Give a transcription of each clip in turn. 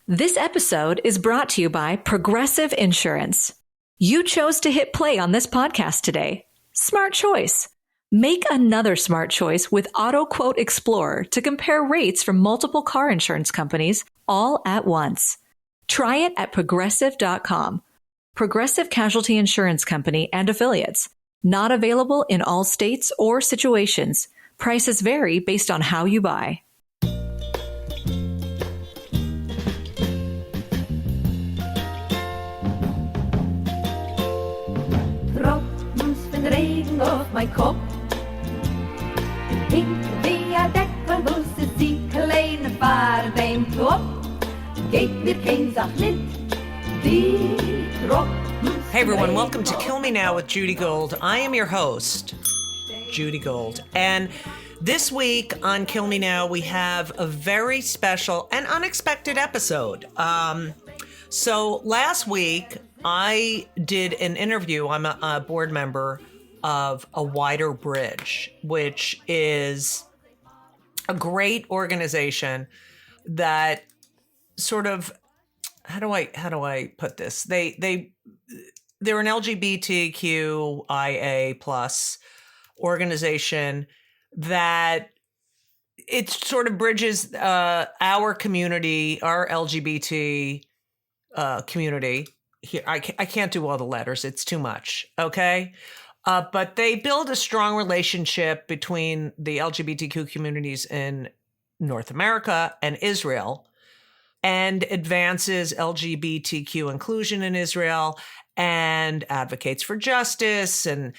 This episode is brought to you by Progressive Insurance. You chose to hit play on this podcast today. Smart choice. Make another smart choice with Auto Quote Explorer to compare rates from multiple car insurance companies all at once. Try it at progressive.com. Progressive Casualty Insurance Company and Affiliates. Not available in all states or situations. Prices vary based on how you buy. Regen auf mein Kopf. Hinter der Deckelbus ist die kleine Fahrt beim Top. Geht mir kein Sach nicht, die Tropfen. Hey everyone, welcome to Kill Me Now with Judy Gold. I am your host, Judy Gold. And this week on Kill Me Now, we have a very special and unexpected episode. So last week, I did an interview. I'm a board member of A Wider Bridge, which is a great organization that sort of, how do I put this? They're an LGBTQIA plus organization that it sort of bridges our community, our LGBT community. Here, I can't do all the letters. It's too much. Okay. But they build a strong relationship between the LGBTQ communities in North America and Israel, and advances LGBTQ inclusion in Israel, and advocates for justice and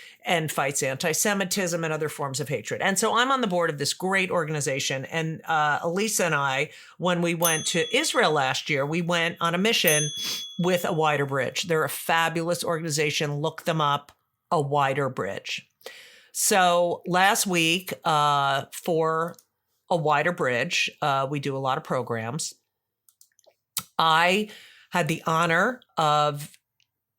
fights antisemitism and other forms of hatred. And so I'm on the board of this great organization. And Elisa and I, when we went to Israel last year, we went on a mission with A Wider Bridge. They're a fabulous organization. Look them up. A Wider Bridge. So last week for A Wider Bridge, we do a lot of programs. I had the honor of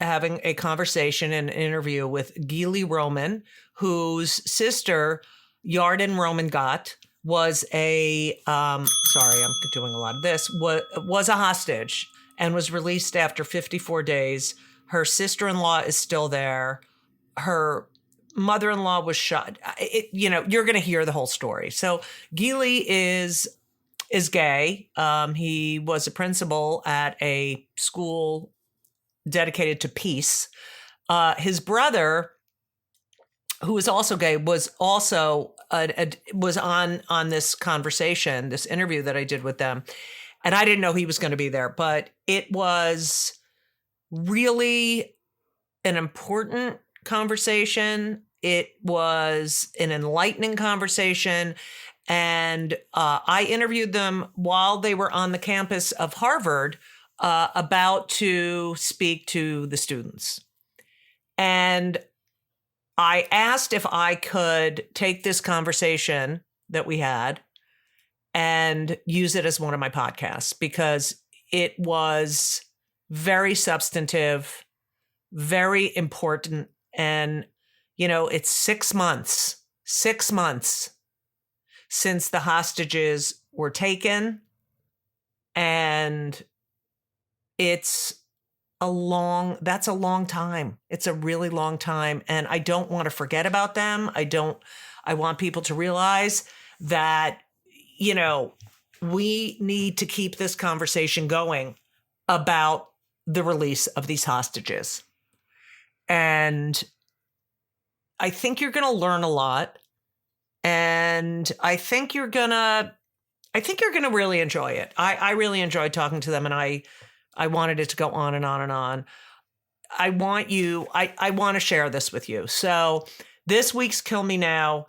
having a conversation and an interview with Gili Roman, whose sister, Yarden Roman-Gat, was a, sorry, I'm doing a lot of this, was a hostage and was released after 54 days. Her sister-in-law is still there. Her mother-in-law was shot. You're going to hear the whole story. So Gili is gay. He was a principal at a school dedicated to peace. His brother, who is also gay, was also was on this conversation, this interview that I did with them, and I didn't know he was going to be there, but it was really an important conversation. It was an enlightening conversation. And I interviewed them while they were on the campus of Harvard, about to speak to the students. And I asked if I could take this conversation that we had and use it as one of my podcasts, because it was very substantive, very important. And, it's 6 months since the hostages were taken. And that's a long time. It's a really long time. And I don't want to forget about them. I want people to realize that, we need to keep this conversation going about the release of these hostages. And I think you're going to learn a lot. And I think you're going to really enjoy it. I really enjoyed talking to them, and I wanted it to go on and on and on. I want to share this with you. So this week's Kill Me Now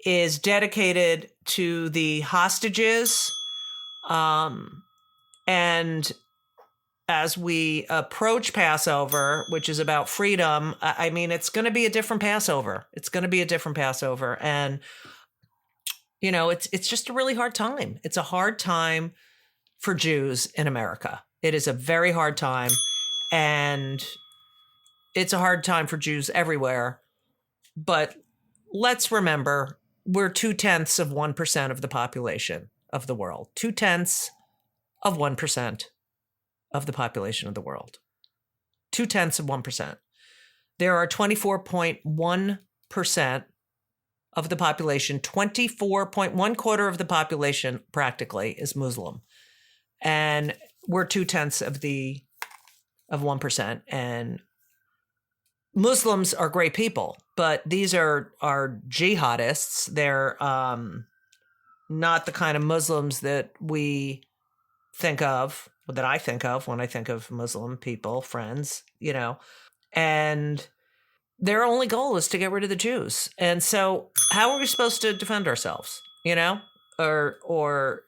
is dedicated to the hostages. And as we approach Passover, which is about freedom, it's going to be a different Passover. And, it's just a really hard time. It's a hard time for Jews in America. It is a very hard time. And it's a hard time for Jews everywhere. But let's remember, we're 0.2% of the population of the world. 0.2%. of the population of the world. 0.2%. There are 24.1% of the population, 24.1 quarter of the population practically is Muslim. And we're 0.2% of 1%. And Muslims are great people, but these are jihadists. They're not the kind of Muslims that we think of, that I think of when I think of Muslim people, friends, and their only goal is to get rid of the Jews. And so how are we supposed to defend ourselves, or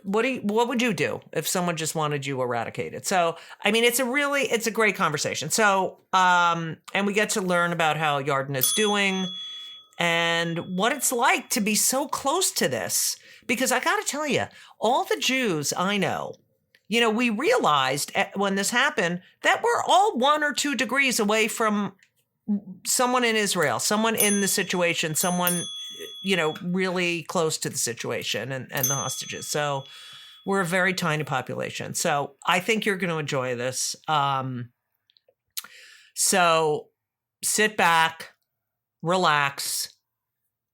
what would you do if someone just wanted you eradicated? So, I mean, it's a great conversation. So, and we get to learn about how Yarden is doing and what it's like to be so close to this. Because I got to tell you, all the Jews I know, we realized when this happened that we're all 1 or 2 degrees away from someone in Israel, someone in the situation, someone, really close to the situation and the hostages. So we're a very tiny population. So I think you're going to enjoy this. So sit back, relax,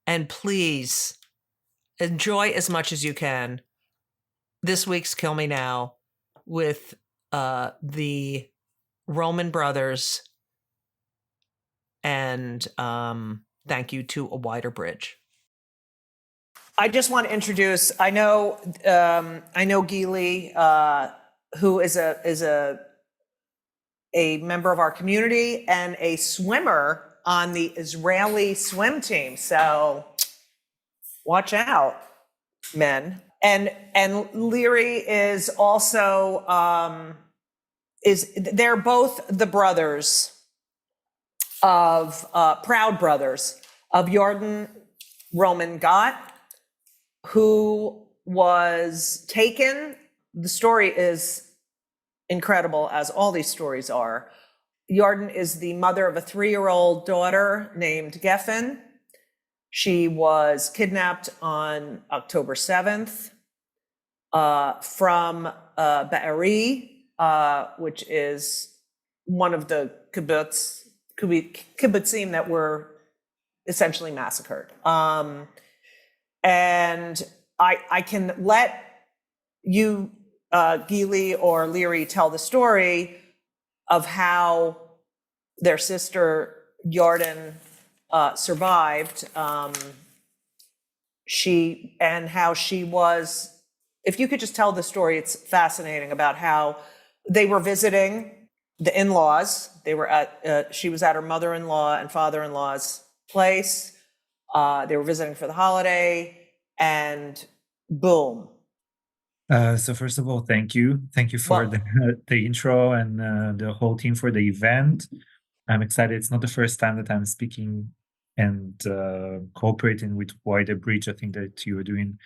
and please enjoy as much as you can this week's Kill Me Now with the Roman brothers, and thank you to A Wider Bridge. I just want to introduce. I know Gili, who is a member of our community and a swimmer on the Israeli swim team. So watch out, men. And Liri is also they're both the brothers of proud brothers of Yarden Roman-Gat, who was taken. The story is incredible, as all these stories are. Yarden is the mother of a 3-year-old daughter named Geffen. She was kidnapped on October 7th from Be'eri, which is one of the kibbutzim that were essentially massacred. And I can let you, Gili or Liri, tell the story of how their sister Yarden survived. How she was. If you could just tell the story, it's fascinating about how they were visiting the in-laws. They were she was at her mother-in-law and father-in-law's place. They were visiting for the holiday, and boom. So first of all, thank you for the intro and the whole team for the event. I'm excited. It's not the first time that I'm speaking and cooperating with Wider Bridge. I think that you're doing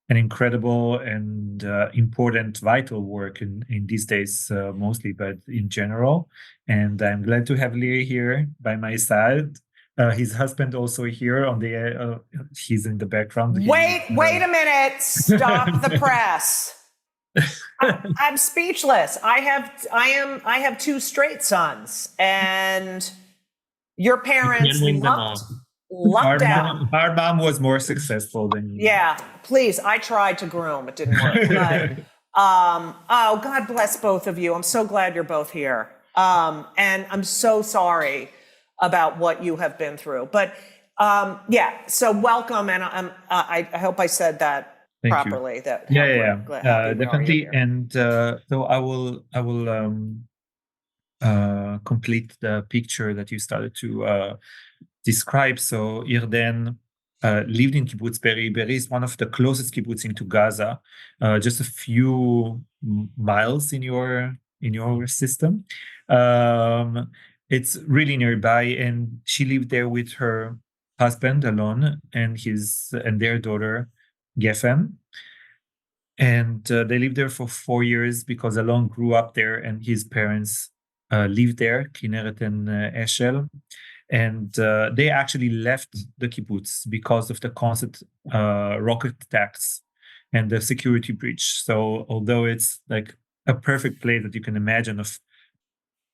an incredible and important, vital work in these days, mostly, but in general. And I'm glad to have Liri here by my side. His husband also here on the. He's in the background. Wait a minute! Stop the press. I'm speechless. I have 2 straight sons, and your parents lucked out. Our mom was more successful than you. Yeah, please. I tried to groom. It didn't work. But, God bless both of you. I'm so glad you're both here. And I'm so sorry about what you have been through. But so welcome. And I hope I said that Thank properly. You. That definitely. And so I will complete the picture that you started to describe. So Yarden lived in kibbutz Be'eri. Be'eri is one of the closest kibbutzim to Gaza, just a few miles in your system. It's really nearby, and she lived there with her husband Alon and their daughter Geffen. And they lived there for 4 years because Alon grew up there and his parents lived there, Kinneret and Eshel. And they actually left the kibbutz because of the constant rocket attacks and the security breach. So although it's like a perfect place that you can imagine of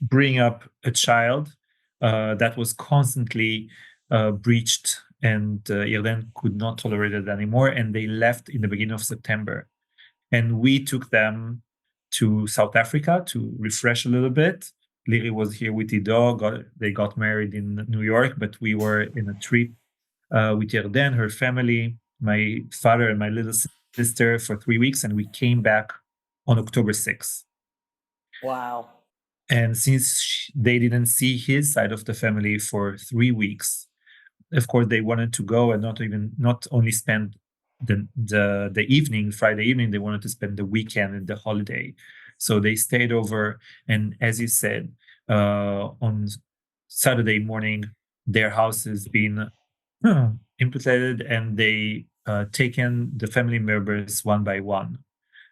bringing up a child that was constantly breached, and Yarden could not tolerate it anymore, and they left in the beginning of September. And we took them to South Africa to refresh a little bit. Liri was here with Ido. They got married in New York, but we were in a trip with Yarden, her family, my father, and my little sister for 3 weeks, and we came back on October 6th. Wow. And since they didn't see his side of the family for 3 weeks, of course, they wanted to go and not only spend the evening, Friday evening, they wanted to spend the weekend and the holiday. So they stayed over. And as you said, on Saturday morning, their house has been implicated, and they taken the family members one by one.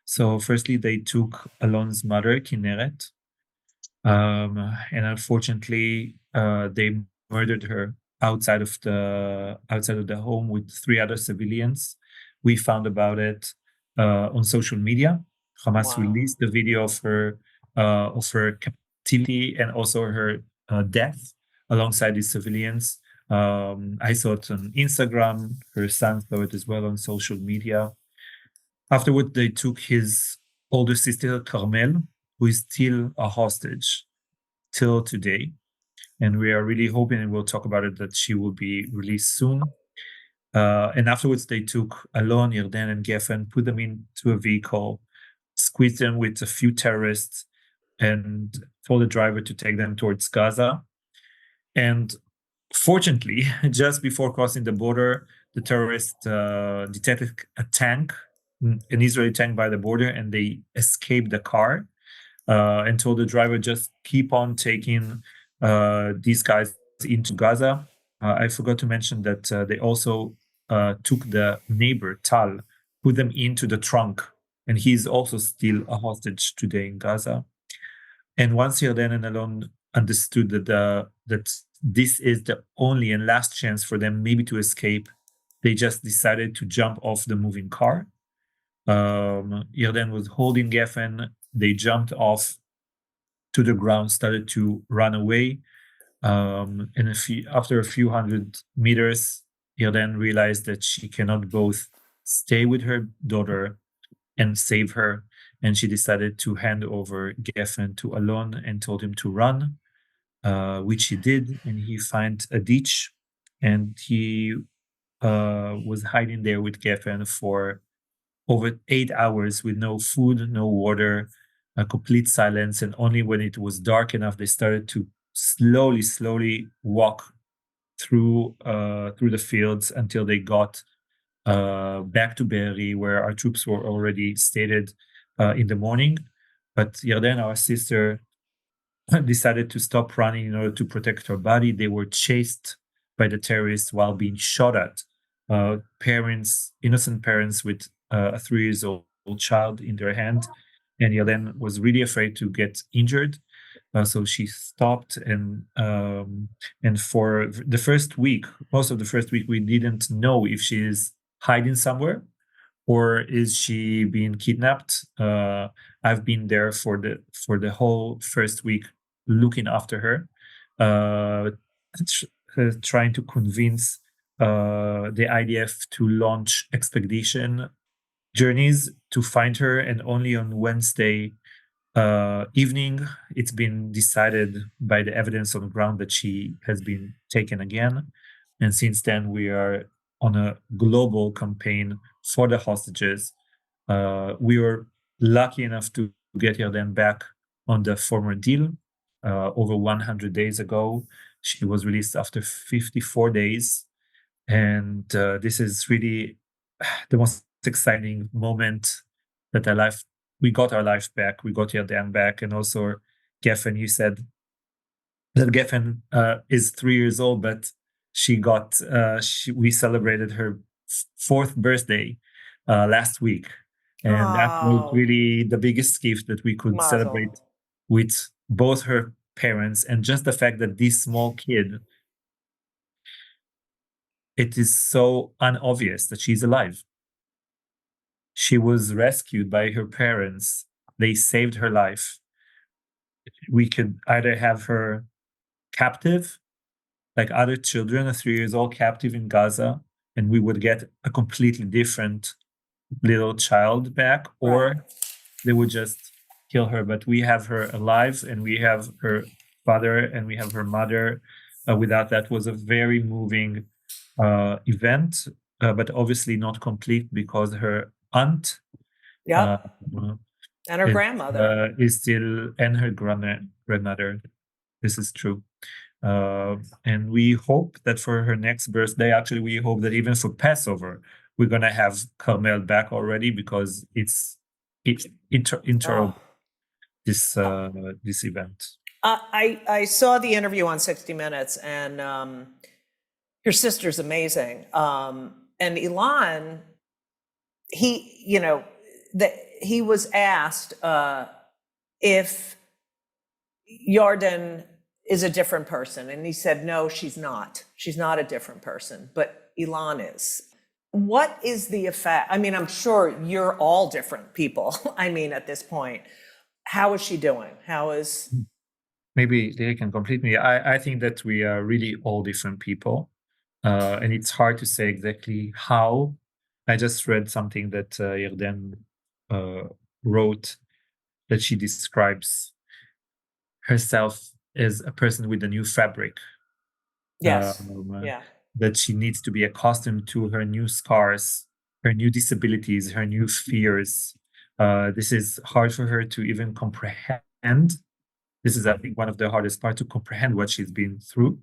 So firstly, they took Alon's mother, Kinneret, and unfortunately, they murdered her outside of the home with 3 other civilians. We found about it on social media. Hamas released the video of her captivity and also her death alongside these civilians. I saw it on Instagram. Her son saw it as well on social media. Afterward, they took his older sister, Carmel, who is still a hostage till today. And we are really hoping, and we'll talk about it, that she will be released soon. And afterwards, they took Alon, Yarden, and Geffen, put them into a vehicle, squeezed them with a few terrorists, and told the driver to take them towards Gaza. And fortunately, just before crossing the border, the terrorists detected a tank, an Israeli tank by the border, and they escaped the car and told the driver just keep on taking these guys into Gaza. I forgot to mention that they also took the neighbor, Tal, put them into the trunk, and he's also still a hostage today in Gaza. And once Yarden and Alon understood that this is the only and last chance for them maybe to escape, they just decided to jump off the moving car. Yarden was holding Geffen. They jumped off to the ground, started to run away. And after a few hundred meters, Yarden realized that she cannot both stay with her daughter and save her. And she decided to hand over Geffen to Alon and told him to run, which he did. And he found a ditch, and he was hiding there with Geffen for over 8 hours with no food, no water, a complete silence. And only when it was dark enough, they started to slowly walk through the fields until they got back to Be'eri, where our troops were already stated in the morning. But Yarden, our sister, decided to stop running in order to protect her body. They were chased by the terrorists while being shot at. Innocent parents with a 3-year-old child in their hand. And Yarden was really afraid to get injured. So she stopped, and for the first week, most of the first week, we didn't know if she is hiding somewhere or is she being kidnapped. I've been there for the whole first week, looking after her, trying to convince the IDF to launch expedition journeys to find her. And only on Wednesday evening, it's been decided by the evidence on the ground that she has been taken again. And since then, we are on a global campaign for the hostages. We were lucky enough to get Yarden back on the former deal over 100 days ago. She was released after 54 days. And this is really the most exciting moment that we got our life back. We got Yarden back. And also, Geffen, you said that Geffen is 3 years old, but we celebrated her 4th birthday last week. And that was really the biggest gift that we could celebrate with both her parents. And just the fact that this small kid, it is so unobvious that she's alive. She was rescued by her parents they saved her life. We could either have her captive, like other children, a 3-year-old captive in Gaza, and we would get a completely different little child back, or they would just kill her. But we have her alive, and we have her father, and we have her mother. Without that was a very moving event, but obviously not complete because her aunt Yep. And her is, grandmother. is still, and her grandmother. This is true. And we hope that for her next birthday, actually, we hope that even for Passover, we're gonna have Carmel back already, because it's integral this event. I saw the interview on 60 Minutes, and your sister's amazing. And Ilan, he was asked if Yarden is a different person, and he said, no, she's not. She's not a different person, but Ilan is. What is the effect? I mean, I'm sure you're all different people. I mean, at this point, how is she doing? How is... Maybe they can complete me. I think that we are really all different people, and it's hard to say exactly how. I just read something that Yarden wrote, that she describes herself as a person with a new fabric. Yes. That she needs to be accustomed to her new scars, her new disabilities, her new fears. This is hard for her to even comprehend. This is, I think, one of the hardest parts, to comprehend what she's been through,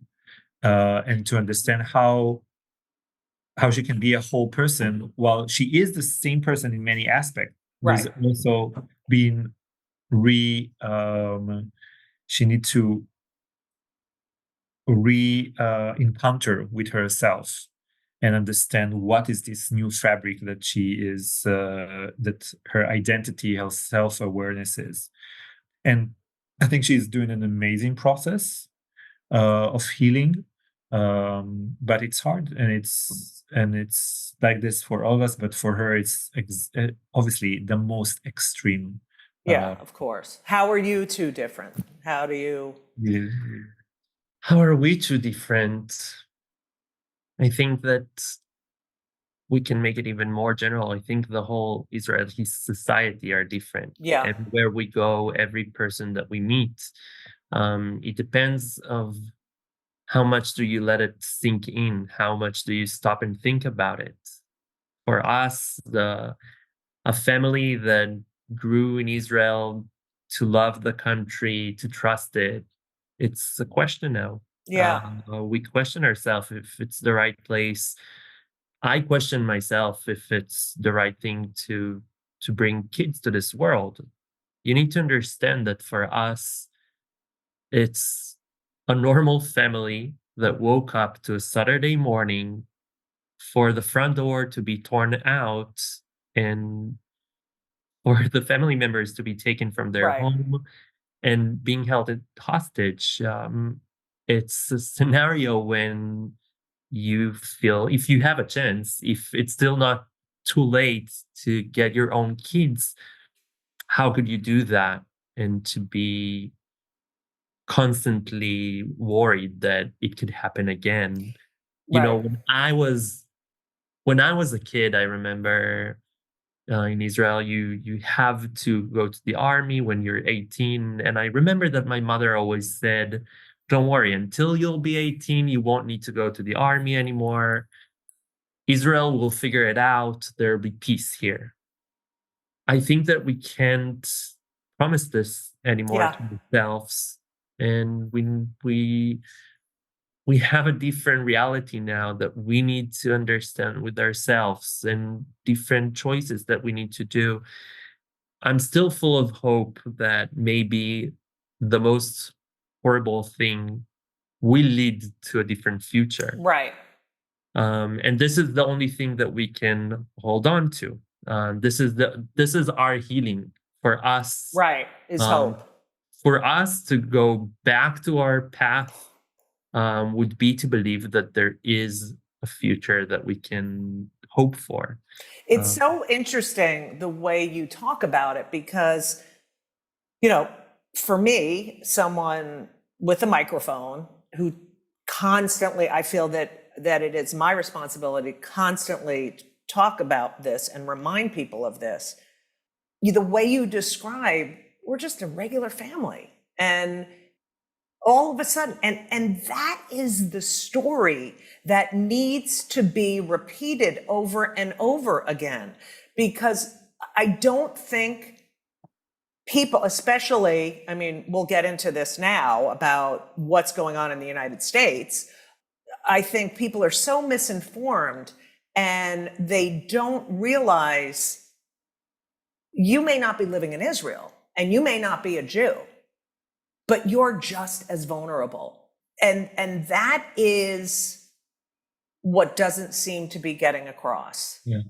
and to understand how she can be a whole person while she is the same person in many aspects. Right. There's also been she needs to encounter with herself and understand what is this new fabric that she is, that her identity, her self-awareness is. And I think she's doing an amazing process of healing, but it's hard, and it's like this for all of us, but for her it's obviously the most extreme. Yeah, of course. How are you two different? How do you... How are we two different? I think that we can make it even more general. I think the whole Israeli society are different. Yeah. Everywhere we go, every person that we meet, it depends of how much do you let it sink in? How much do you stop and think about it? For us, a family that grew in Israel, to love the country, to trust it, it's a question now. Yeah. We question ourselves if it's the right place. I question myself if it's the right thing to bring kids to this world. You need to understand that for us, it's a normal family that woke up to a Saturday morning for the front door to be torn out and for the family members to be taken from their home and being held hostage. It's a scenario when you feel, if you have a chance, if it's still not too late to get your own kids, how could you do that? And to be constantly worried that it could happen again. You know, when I was a kid, I remember in Israel, you have to go to the army when you're 18. And I remember that my mother always said, don't worry, until you'll be 18, you won't need to go to the army anymore. Israel will figure it out. There'll be peace here. I think that we can't promise this anymore to ourselves. And we have a different reality now that we need to understand with ourselves, and different choices that we need to do. I'm still full of hope that maybe the most horrible thing will lead to a different future. Right. And this is the only thing that we can hold on to. This is our healing for us. Right. Is hope. For us to go back to our path would be to believe that there is a future that we can hope for. It's so interesting the way you talk about it, because for me, someone with a microphone who constantly, I feel that it is my responsibility to constantly talk about this and remind people of this. The way you describe, we're just a regular family. And all of a sudden, and that is the story that needs to be repeated over and over again, because I don't think people, especially, I mean, we'll get into this now about what's going on in the United States. I think people are so misinformed and they don't realize you may not be living in Israel and you may not be a Jew, but you're just as vulnerable. And that is what doesn't seem to be getting across. Yeah.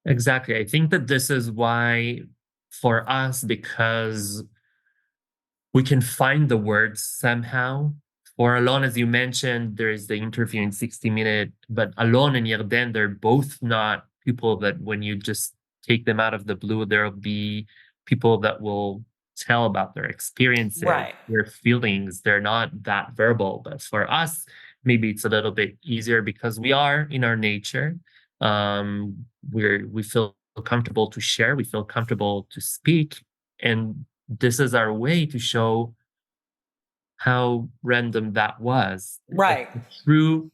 Exactly. I think that this is why, for us, because we can find the words somehow. For Alon, as you mentioned, there is the interview in 60 Minutes, but Alon and Yarden, they're both not people that when you just take them out of the blue, there'll be people that will tell about their experiences, Right. their feelings. They're not that verbal. But for us, maybe it's a little bit easier because we are in our nature. We feel comfortable to share. We feel comfortable to speak. And this is our way to show how random that was. Right. A true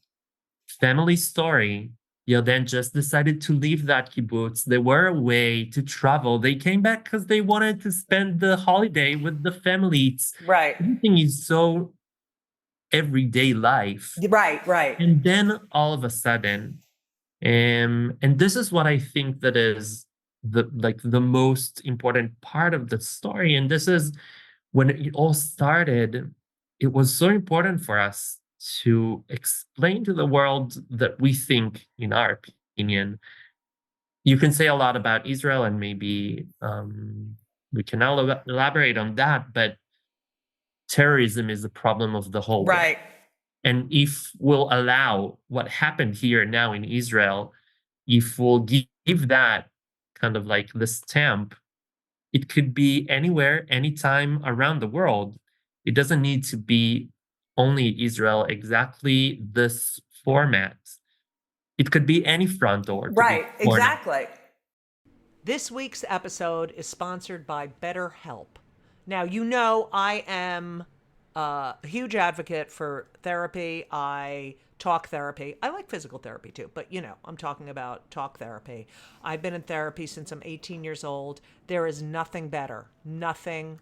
family story. Yarden just decided to leave that kibbutz. They were away to travel. They came back because they wanted to spend the holiday with the family. Right. Everything is so everyday life. Right. And then all of a sudden, and this is what I think that is the most important part of the story. And this is when it all started. It was so important for us to explain to the world that we think, in our opinion, you can say a lot about Israel, and maybe we can elaborate on that, but terrorism is a problem of the whole world. Right. And if we'll allow what happened here now in Israel, if we'll give that kind of like the stamp, it could be anywhere, anytime around the world. It doesn't need to be only Israel, exactly this format. It could be any front door. Right, exactly. This week's episode is sponsored by BetterHelp. Now, I am a huge advocate for therapy. I talk therapy. I like physical therapy too, but I'm talking about talk therapy. I've been in therapy since I'm 18 years old. There is nothing better. Nothing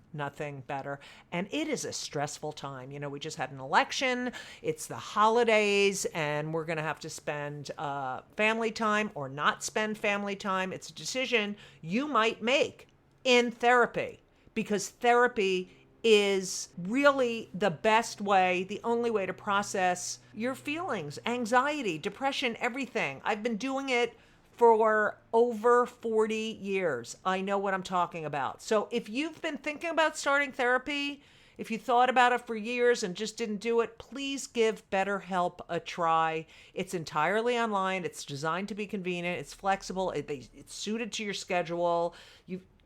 better. And it is a stressful time. We just had an election. It's the holidays, and we're going to have to spend family time or not spend family time. It's a decision you might make in therapy, because therapy is really the best way, the only way to process your feelings, anxiety, depression, everything. I've been doing it for over 40 years. I know what I'm talking about. So if you've been thinking about starting therapy, if you thought about it for years and just didn't do it, please give BetterHelp a try. It's entirely online. It's designed to be convenient. It's flexible. It's suited to your schedule.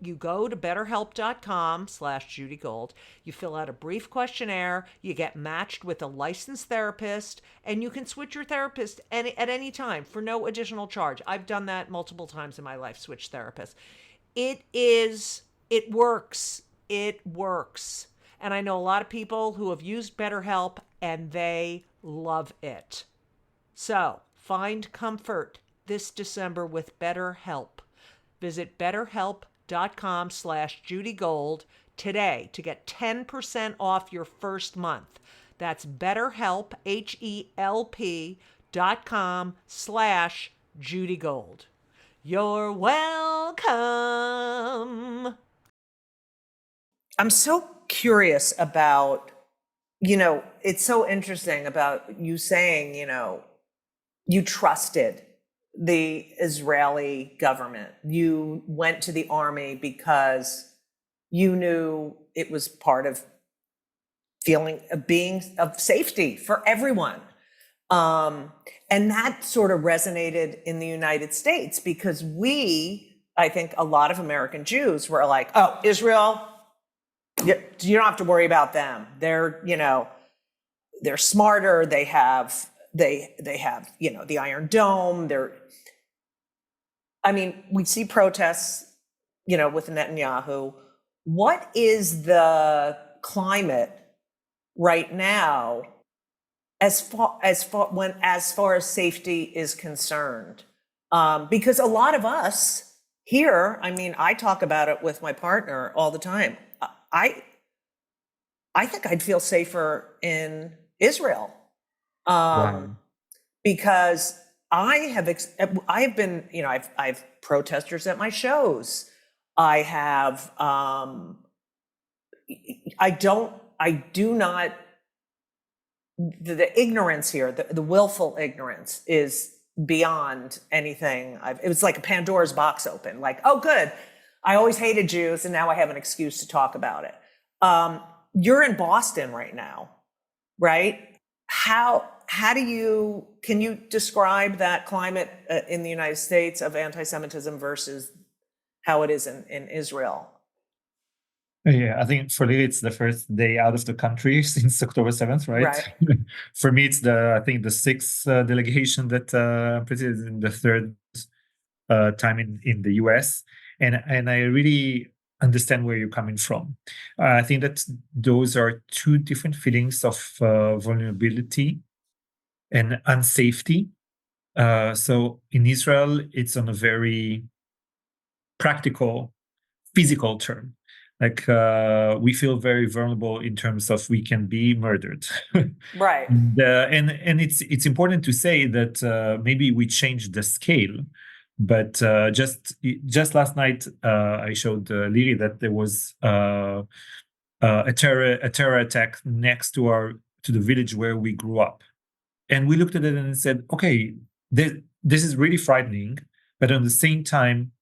You go to betterhelp.com/JudyGold. You fill out a brief questionnaire. You get matched with a licensed therapist, and you can switch your therapist at any time for no additional charge. I've done that multiple times in my life, switch therapists. It works. It works. And I know a lot of people who have used BetterHelp, and they love it. So find comfort this December with BetterHelp. Visit betterhelp.com/JudyGold today to get 10% off your first month. That's BetterHelp, HELP.com/JudyGold. You're welcome. I'm so curious about, it's so interesting about you saying, you trusted the Israeli government. You went to the army because you knew it was part of being of safety for everyone. And that sort of resonated in the United States because I think a lot of American Jews were like, oh, Israel, You don't have to worry about them. They're, they're smarter. They have, the Iron Dome. We see protests, with Netanyahu. What is the climate right now as far as safety is concerned? Because a lot of us here, I talk about it with my partner all the time. I think I'd feel safer in Israel, Wow. because I have been, I've protesters at my shows. I have, the ignorance here, the willful ignorance is beyond anything. It was like a Pandora's box open, like, oh, good. I always hated Jews, and now I have an excuse to talk about it. You're in Boston right now, right? Can you describe that climate in the United States of anti-Semitism versus how it is in Israel? Yeah, I think for Liri, it's the first day out of the country since October 7th, right? Right. For me, it's the sixth delegation that is in the third time in the US. And I really understand where you're coming from. I think that those are two different feelings of vulnerability and unsafety. So in Israel, it's on a very practical, physical term. Like we feel very vulnerable in terms of we can be murdered. Right. And it's important to say that maybe we changed the scale. But just last night, I showed Liri that there was a terror attack next to the village where we grew up, and we looked at it and said, okay, this is really frightening. But at the same time,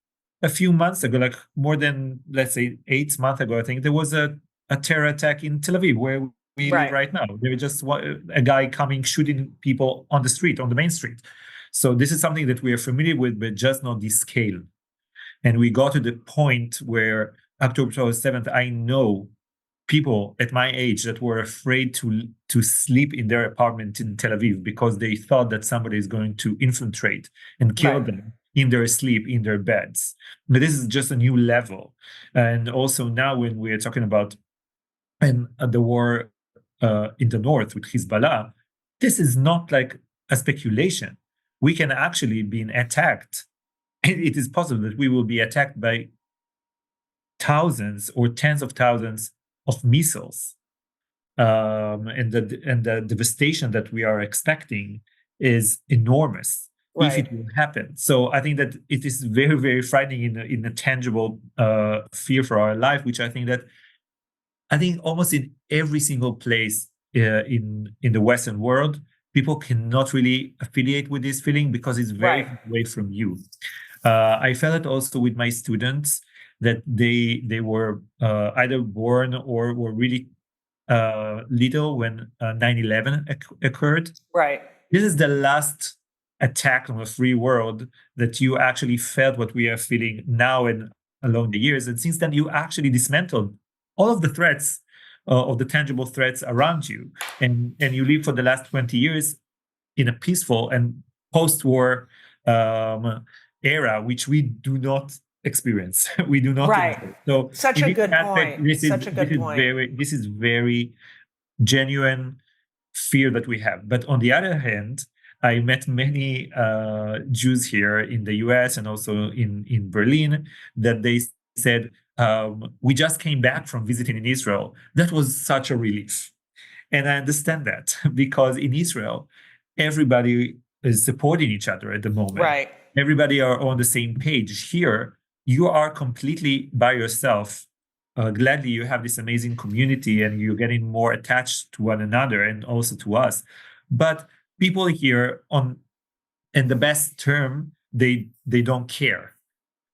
a few months ago, like more than, let's say 8 months ago, I think there was a terror attack in Tel Aviv where we live right now. There was just a guy coming shooting people on the street, on the main street. So this is something that we are familiar with, but just not this scale. And we got to the point where October 7th, I know people at my age that were afraid to sleep in their apartment in Tel Aviv because they thought that somebody is going to infiltrate and kill them in their sleep, in their beds. But this is just a new level. And also now when we're talking about the war in the north with Hezbollah, this is not like a speculation. We can actually be attacked. It is possible that we will be attacked by thousands or tens of thousands of missiles. And the devastation that we are expecting is enormous if it will happen. So I think that it is very, very frightening in a tangible fear for our life, which I think almost in every single place in the Western world, people cannot really affiliate with this feeling because it's very far away from you. I felt it also with my students that they were either born or were really little when 9/11 occurred. Right. This is the last attack on the free world that you actually felt what we are feeling now and along the years. And since then, you actually dismantled all of the threats, of the tangible threats around you. And you live for the last 20 years in a peaceful and post-war era, which we do not experience. We do not. Right. So such a good point. This is very genuine fear that we have. But on the other hand, I met many Jews here in the US and also in Berlin that they said, we just came back from visiting in Israel. That was such a relief. And I understand that because in Israel, everybody is supporting each other at the moment. Right. Everybody are on the same page. Here, you are completely by yourself. Gladly, you have this amazing community and you're getting more attached to one another and also to us. But people here in the best term, they don't care.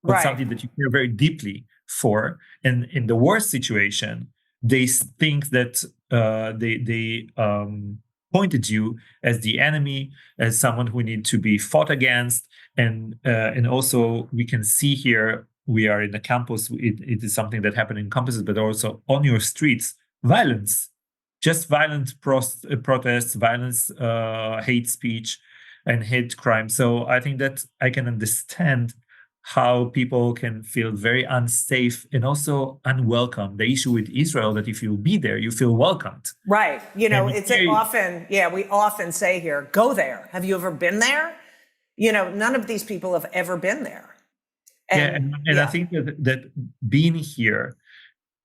But something that you care very deeply for. And in the worst situation, they think that they pointed you as the enemy, as someone who need to be fought against. And also we can see here we are in the campus, it is something that happened in campuses, but also on your streets, violence, just violent protests, violence, hate speech, and hate crime. So I think that I can understand how people can feel very unsafe and also unwelcome. The issue with Israel, that if you'll be there, you feel welcomed. Right. You know, And it's here- often, we often say here, go there. Have you ever been there? You know, none of these people have ever been there. And I think that being here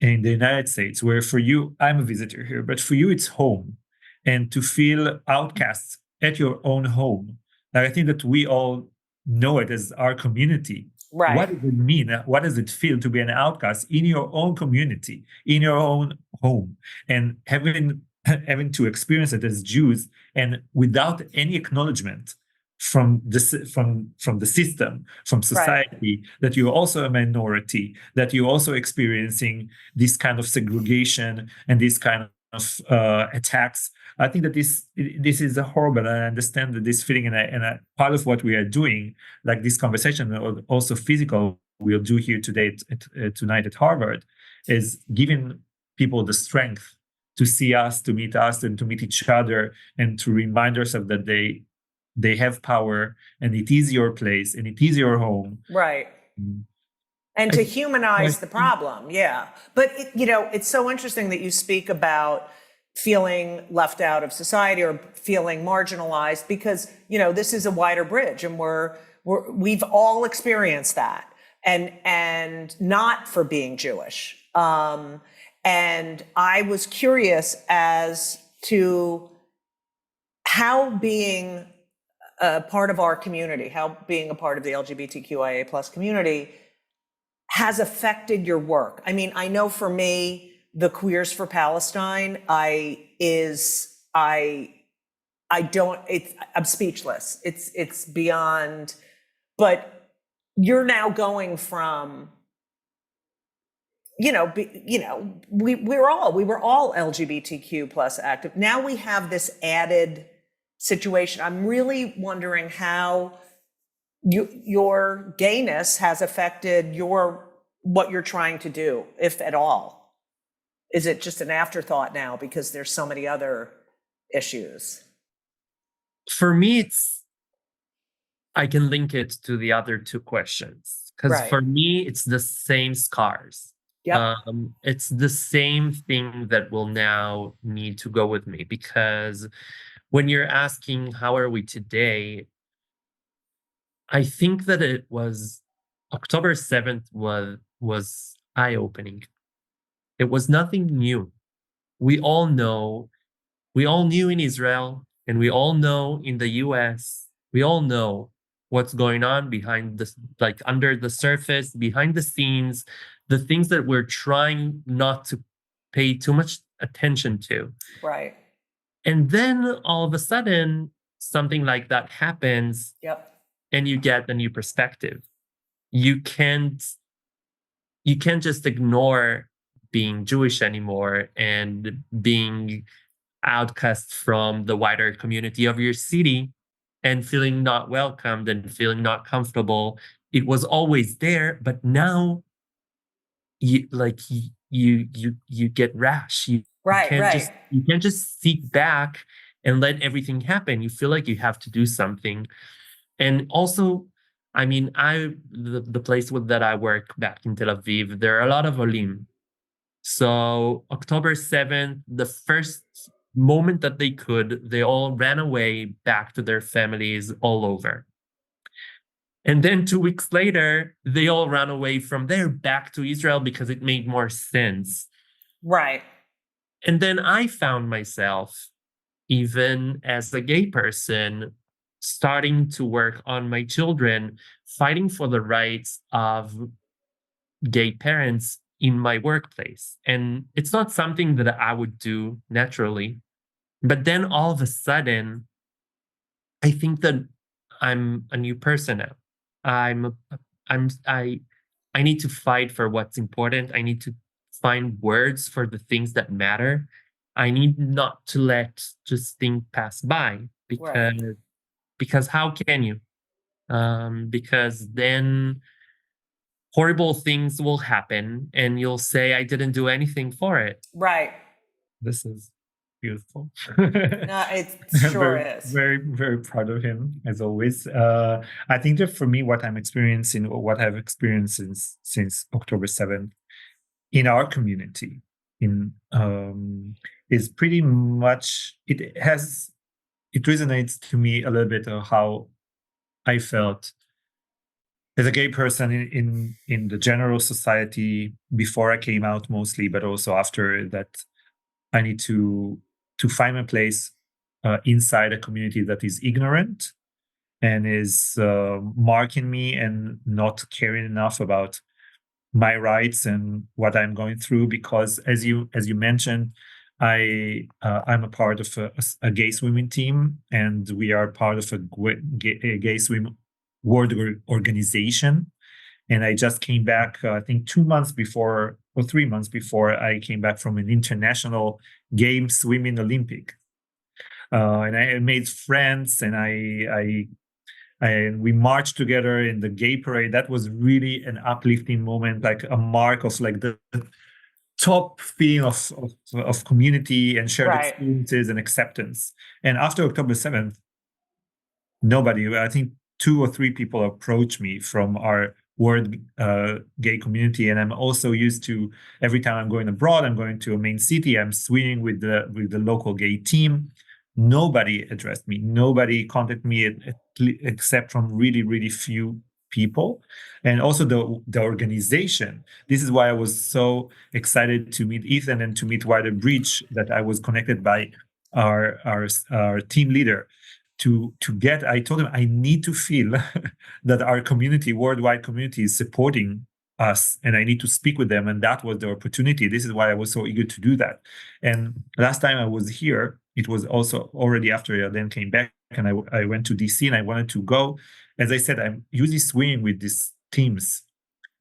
in the United States, where for you, I'm a visitor here, but for you, it's home. And to feel outcasts at your own home, I think that we all know it as our community. Right. What does it mean? What does it feel to be an outcast in your own community, in your own home, and having to experience it as Jews and without any acknowledgement from the system, from society, that you're also a minority, that you're also experiencing this kind of segregation and this kind of attacks. I think that this is a horrible, and I understand that this feeling, and part of what we are doing, like this conversation, also physical, we'll do here today, tonight at Harvard, is giving people the strength to see us, to meet us, and to meet each other, and to remind ourselves that they have power, and it is your place, and it is your home. Right. And to humanize the problem. Yeah. But, it's so interesting that you speak about feeling left out of society or feeling marginalized, because, this is a wider bridge, and we've all experienced that, and not for being Jewish. And I was curious as to how being a part of our community, how being a part of the LGBTQIA plus community has affected your work. I mean, I know for me, the Queers for Palestine, I'm speechless. It's beyond, but you're now going from, we were all LGBTQ plus active. Now we have this added situation. I'm really wondering how your gayness has affected what you're trying to do, if at all. Is it just an afterthought now because there's so many other issues? For me, I can link it to the other two questions, because for me, it's the same scars. Yep. It's the same thing that will now need to go with me, because when you're asking how are we today, I think that it was October 7th was eye-opening. It was nothing new. We all knew in Israel, and we all know in the US, we all know what's going on behind this, like under the surface, behind the scenes, the things that we're trying not to pay too much attention to. Right. And then all of a sudden, something like that happens. Yep. And you get a new perspective. You can't just ignore being Jewish anymore and being outcast from the wider community of your city and feeling not welcomed and feeling not comfortable. It was always there, but now you get rash. You can't just seek back and let everything happen. You feel like you have to do something. And also, I mean, the place that I work back in Tel Aviv, there are a lot of Olim. So October 7th, the first moment that they all ran away back to their families all over. And then 2 weeks later, they all ran away from there back to Israel because it made more sense. Right. And then I found myself, even as a gay person, starting to work on my children, fighting for the rights of gay parents in my workplace. And it's not something that I would do naturally. But then all of a sudden, I think that I'm a new person now. I need to fight for what's important. I need to find words for the things that matter. I need not to let just things pass by, because how can you? Because then horrible things will happen and you'll say, I didn't do anything for it. Right. This is beautiful. No, it sure very, is. very, very proud of him as always. I think that for me, what I'm experiencing, or what I've experienced since October 7th in our community, is pretty much it resonates to me a little bit of how I felt as a gay person in the general society before I came out mostly, but also after that. I need to find my place inside a community that is ignorant and is marking me and not caring enough about my rights and what I'm going through. Because as you mentioned, I'm a part of a gay swimming team, and we are part of a gay swim world organization. And I just came back, I think 2 months before or 3 months before I came back from an international game swimming Olympic. And I made friends, and we marched together in the gay parade. That was really an uplifting moment, like a mark of like the top feeling of community and shared Right. experiences and acceptance. And after October 7th, nobody, I think 2 or 3 people approached me from our world gay community. And I'm also used to, every time I'm going abroad, I'm going to a main city, I'm swimming with the local gay team. Nobody addressed me. Nobody contacted me except from really, really few people. And also the organization. This is why I was so excited to meet Ethan and to meet Wider Breach, that I was connected by our team leader. I told him I need to feel that our community, worldwide community, is supporting us, and I need to speak with them. And that was the opportunity. This is why I was so eager to do that. And last time I was here, it was also already after Yarden came back, and I went to DC, and I wanted to go. As I said, I'm usually swimming with these teams,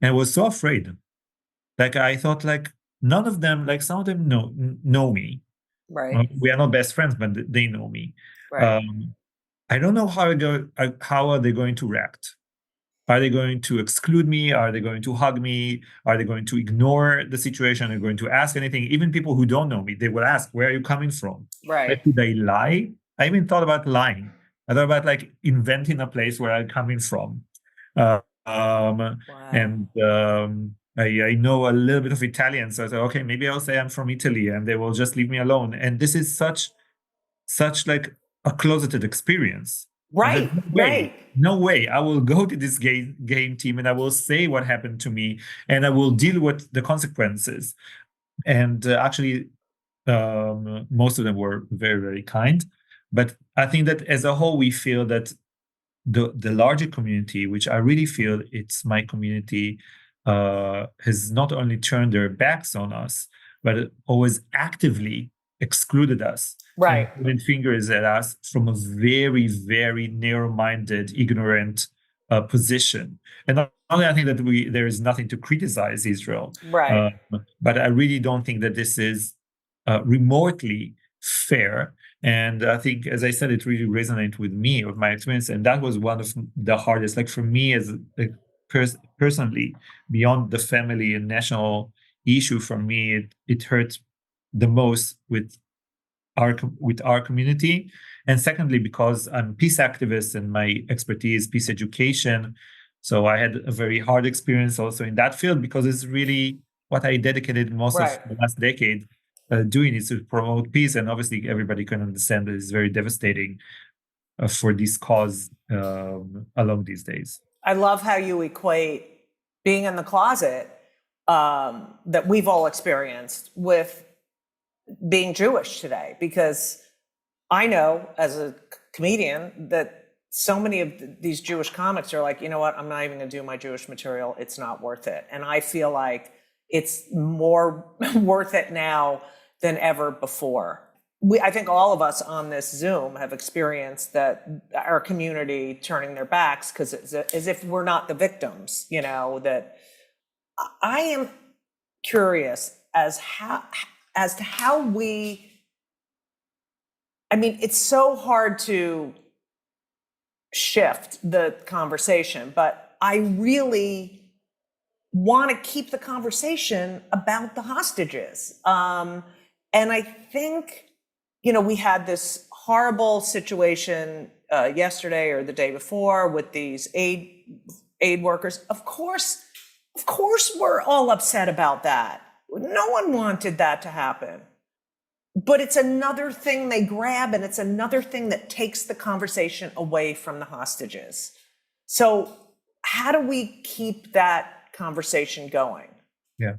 and I was so afraid. Like I thought, like none of them, like some of them know me. Right. We are not best friends, but they know me. Right. I don't know how are they going to react. Are they going to exclude me? Are they going to hug me? Are they going to ignore the situation? Are they going to ask anything? Even people who don't know me, they will ask, where are you coming from? Right. Like, should I lie? I even thought about lying. I thought about like inventing a place where I'm coming from. Wow. And I know a little bit of Italian. So I thought, okay, maybe I'll say I'm from Italy, and they will just leave me alone. And this is such like a closeted experience. Right. No way. I will go to this game team, and I will say what happened to me, and I will deal with the consequences. And actually, most of them were very, very kind. But I think that as a whole, we feel that the larger community, which I really feel it's my community, has not only turned their backs on us, but always actively excluded us, Right. and pointing fingers at us from a very, very narrow-minded, ignorant position. And not only I think that there is nothing to criticize Israel, Right. but I really don't think that this is remotely fair. And I think, as I said, it really resonated with me, with my experience, and that was one of the hardest. Like for me, as personally, beyond the family and national issue, for me, it hurts the most with our community. And secondly, because I'm a peace activist and my expertise peace education, so I had a very hard experience also in that field, because it's really what I dedicated most of the last decade doing, is to promote peace. And obviously everybody can understand that it's very devastating for this cause along these days. I love how you equate being in the closet that we've all experienced with being Jewish today, because I know as a comedian that so many of these Jewish comics are like, you know what, I'm not even going to do my Jewish material. It's not worth it. And I feel like it's more worth it now than ever before. I think all of us on this Zoom have experienced that our community turning their backs because it's as if we're not the victims, you know. That I am curious as to how we, I mean, it's so hard to shift the conversation, but I really want to keep the conversation about the hostages. And I think, we had this horrible situation yesterday or the day before with these aid workers. Of course, we're all upset about that. No one wanted that to happen. But it's another thing they grab, and it's another thing that takes the conversation away from the hostages. So how do we keep that conversation going? Yeah,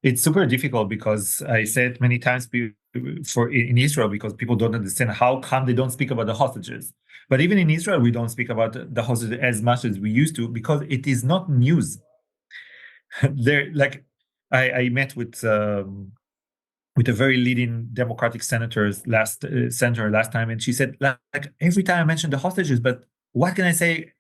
it's super difficult because I said many times in Israel, because people don't understand how come they don't speak about the hostages. But even in Israel, we don't speak about the hostages as much as we used to, because it is not news. I met with a very leading Democratic senator last time, and she said, like, every time I mention the hostages, but what can I say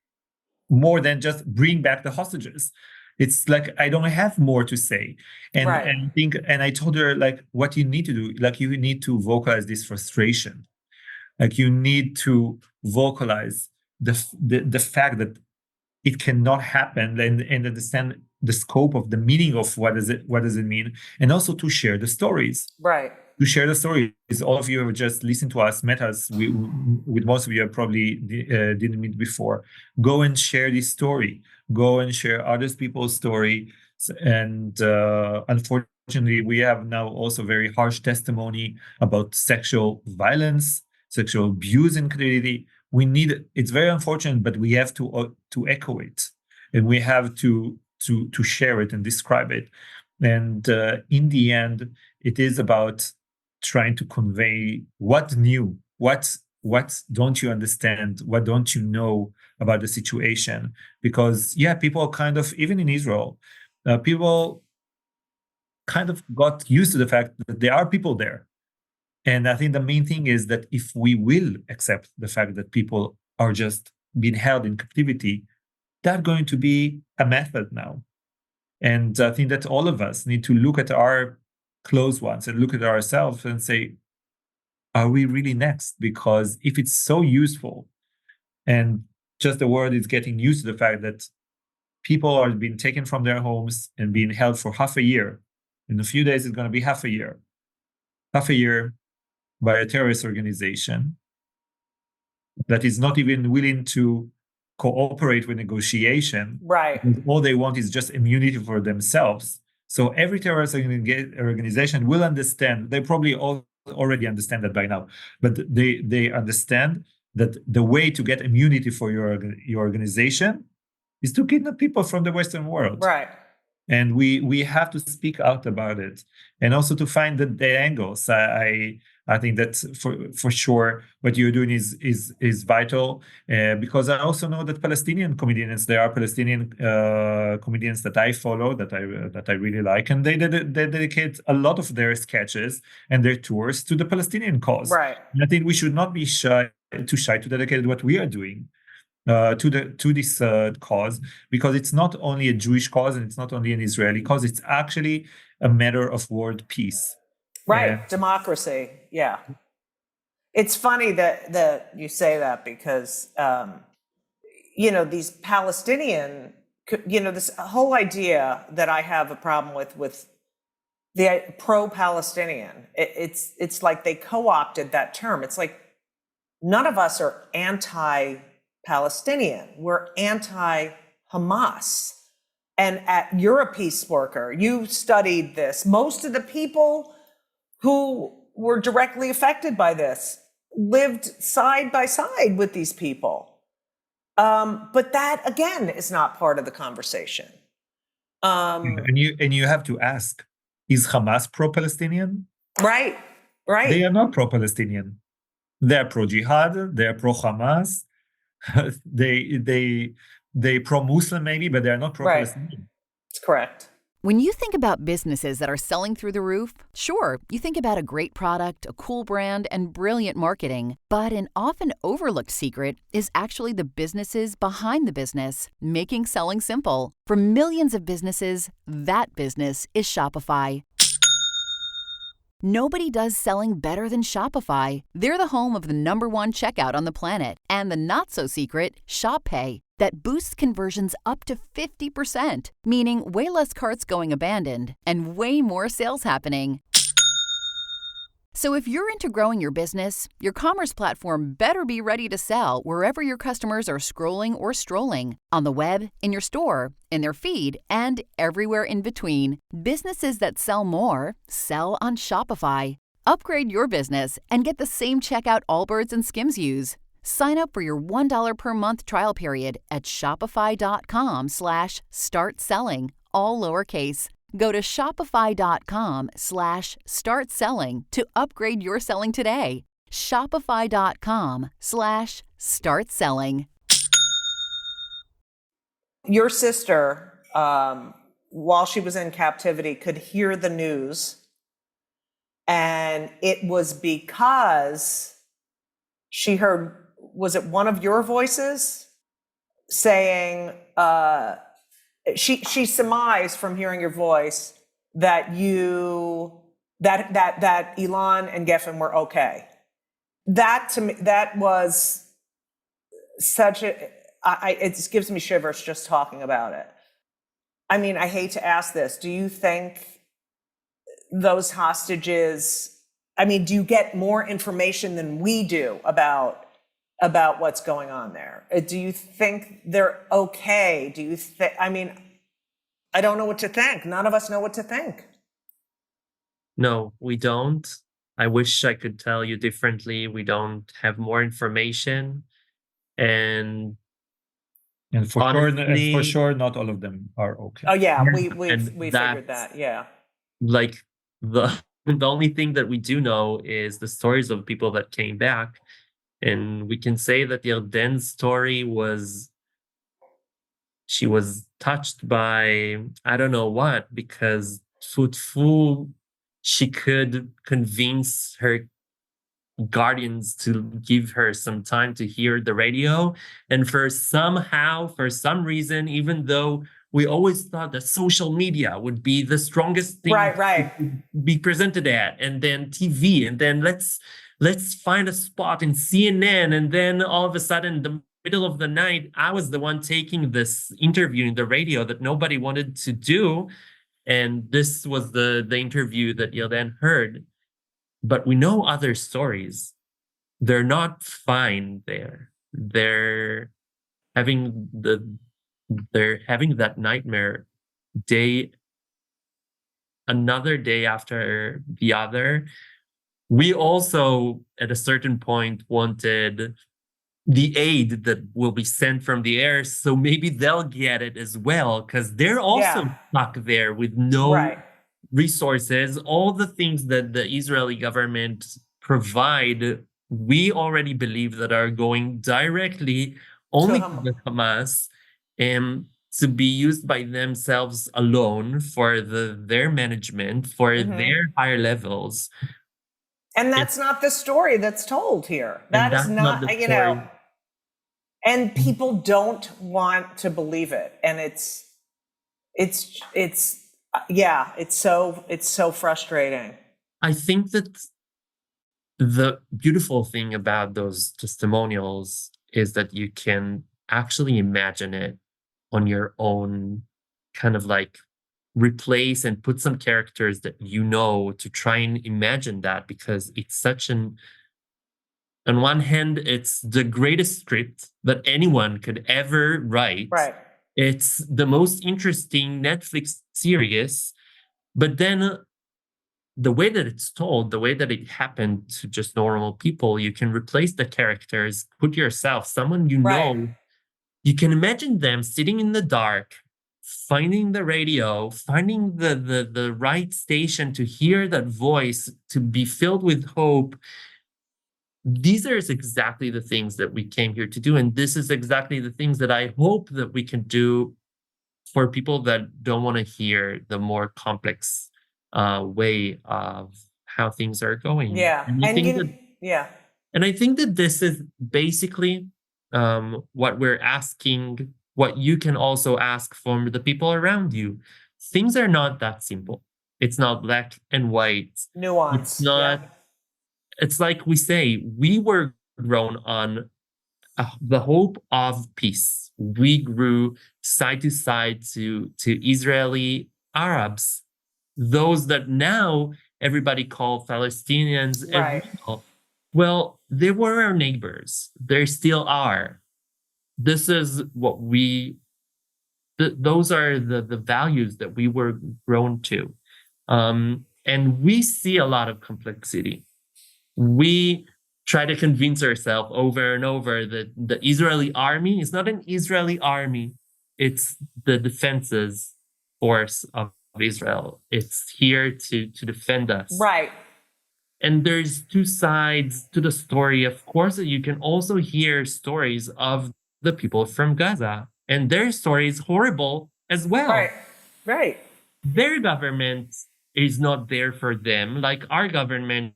more than just bring back the hostages? It's like I don't have more to say, and I told her, like, what you need to do, like, you need to vocalize this frustration, like you need to vocalize the fact that it cannot happen, and understand the scope of the meaning of what does it mean, and also to share the stories. Right. To share the stories. All of you have just listened to us, met us. With most of you, I probably didn't meet before. Go and share this story. Go and share other people's story. And unfortunately, we have now also very harsh testimony about sexual violence, sexual abuse in community. It's very unfortunate, but we have to echo it, and we have to share it and describe it. And in the end, it is about trying to convey what don't you understand, what don't you know about the situation. Because people kind of, even in Israel, people kind of got used to the fact that there are people there. And I think the main thing is that if we will accept the fact that people are just being held in captivity, that's going to be a method now. And I think that all of us need to look at our close ones and look at ourselves and say, are we really next? Because if it's so useful, and just the world is getting used to the fact that people are being taken from their homes and being held for half a year, in a few days it's going to be half a year by a terrorist organization that is not even willing to cooperate with negotiation. Right. All they want is just immunity for themselves. So every terrorist organization will understand. They probably already understand that by now, but they understand that the way to get immunity for your organization is to kidnap people from the Western world. Right. And we have to speak out about it, and also to find the angles. I think that for sure what you're doing is vital, because I also know that Palestinian comedians, there are Palestinian comedians that I follow that I really like, and they dedicate a lot of their sketches and their tours to the Palestinian cause. Right. And I think we should not be too shy to dedicate what we are doing to this cause, because it's not only a Jewish cause and it's not only an Israeli cause. It's actually a matter of world peace. Right. Democracy. Yeah. It's funny that you say that, because, these Palestinian, this whole idea that I have a problem with the pro-Palestinian, it's like they co-opted that term. It's like none of us are anti-Palestinian. We're anti-Hamas. And you're a peace worker. You studied this. Most of the people who were directly affected by this lived side by side with these people. But that, again, is not part of the conversation. And you have to ask, is Hamas pro-Palestinian? Right. They are not pro-Palestinian. They are pro-jihad. They are pro-Hamas. they pro-Muslim maybe, but they are not pro-Palestinian. Right. It's correct. When you think about businesses that are selling through the roof, sure, you think about a great product, a cool brand, and brilliant marketing. But an often overlooked secret is actually the businesses behind the business, making selling simple. For millions of businesses, that business is Shopify. Nobody does selling better than Shopify. They're the home of the #1 checkout on the planet and the not-so-secret Shop Pay that boosts conversions up to 50%, meaning way less carts going abandoned and way more sales happening. So if you're into growing your business, your commerce platform better be ready to sell wherever your customers are scrolling or strolling, on the web, in your store, in their feed, and everywhere in between. Businesses that sell more sell on Shopify. Upgrade your business and get the same checkout Allbirds and Skims use. Sign up for your $1 per month trial period at shopify.com/start selling, all lowercase. Go to shopify.com/start selling to upgrade your selling today. Shopify.com/start selling. Your sister, while she was in captivity, could hear the news. And it was because she heard, was it one of your voices saying, she surmised from hearing your voice that that Elon and Geffen were okay. That to me, that was such a, it just gives me shivers just talking about it. I mean, I hate to ask this. Do you think those hostages, I mean, do you get more information than we do about what's going on there? Do you think they're okay? Do you think, I mean, I don't know what to think. None of us know what to think. No, we don't. I wish I could tell you differently. We don't have more information. And for honestly, sure, not all of them are okay. Oh yeah, we figured that. Yeah. Like the only thing that we do know is the stories of people that came back. And we can say that Yarden's story she was touched by, I don't know what, because she could convince her guardians to give her some time to hear the radio. And for some reason, even though we always thought that social media would be the strongest thing right. to be presented at, and then TV, and then let's find a spot in CNN, and then all of a sudden, the middle of the night, I was the one taking this interview in the radio that nobody wanted to do, and this was the interview that Yarden heard. But we know other stories. They're not fine there. They're having that nightmare another day after the other. We also, at a certain point, wanted the aid that will be sent from the air, so maybe they'll get it as well, because they're also stuck there with no resources. All the things that the Israeli government provide, we already believe that are going directly only to the Hamas, and to be used by themselves alone for their management, for their higher levels. And that's not the story that's told here. That is not you know, and people don't want to believe it. And it's so frustrating. I think that the beautiful thing about those testimonials is that you can actually imagine it on your own, kind of like replace and put some characters that you know to try and imagine that, because it's such on one hand, it's the greatest script that anyone could ever write. Right. It's the most interesting Netflix series, but then the way that it's told, the way that it happened to just normal people, you can replace the characters, put yourself, someone you know, you can imagine them sitting in the dark, finding the radio, finding the right station to hear that voice, to be filled with hope. These are exactly the things that we came here to do. And this is exactly the things that I hope that we can do for people that don't want to hear the more complex way of how things are going. Yeah. And I think that this is basically what we're asking, what you can also ask from the people around you. Things are not that simple. It's not black and white. Nuance. It's not. Yeah. It's like we say, we were grown on the hope of peace. We grew side to side to Israeli Arabs, those that now everybody call Palestinians Right. and well, they were our neighbors. They still are. This is what those are the values that we were grown to. And we see a lot of complexity. We try to convince ourselves over and over that the Israeli army is not an Israeli army. It's the defenses force of Israel. It's here to defend us. Right. And there's two sides to the story. Of course, you can also hear stories of the people from Gaza, and their story is horrible as well. Right. Right. Their government is not there for them. Like our government,